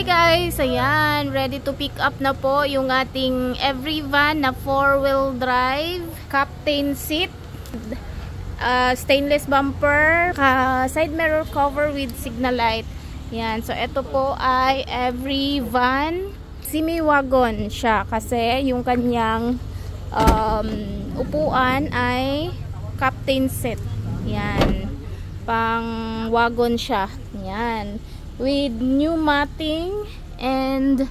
Hi guys! Ayan, ready to pick up na po yung ating every van na 4-wheel drive, captain seat, stainless bumper, side mirror cover with signal light. Yan, so ito po ay every van. Semi-wagon siya kasi yung kanyang upuan ay captain seat. Yan, pang wagon siya. Yan. With new matting and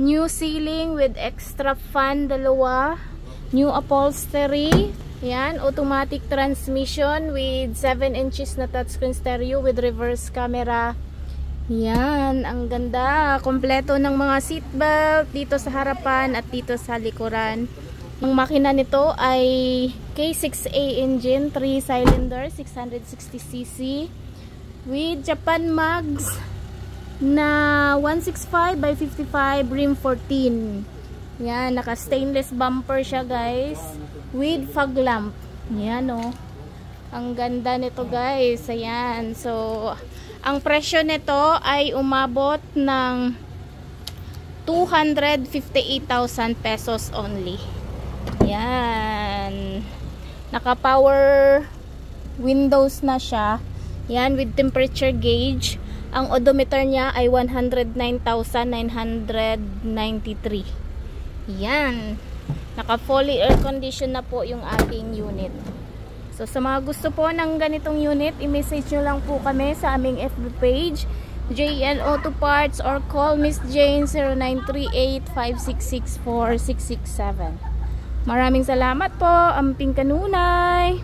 new ceiling with extra fan, dalawa, new upholstery. Yan, automatic transmission with 7 inches na touchscreen stereo with reverse camera. Yan, ang ganda. Kompleto ng mga seatbelt dito sa harapan at dito sa likuran. Ang makina nito ay K6A engine, 3 cylinder, 660cc with Japan mags na 165 by 55 rim 14. Yan, naka stainless bumper siya guys with fog lamp. Yan oh. Ang ganda nito guys. Ayan. So, ang presyo nito ay umabot ng 258,000 pesos only. Yan. Naka power windows na siya. Yan, with temperature gauge. Ang odometer niya ay 109,993. Yan. Naka fully air condition na po yung ating unit. So sa mga gusto po ng ganitong unit, i-message nyo lang po kami sa aming FB page, JN Auto Parts, or call Miss Jane 0938-5664667. Maraming salamat po, Amping Kanunay!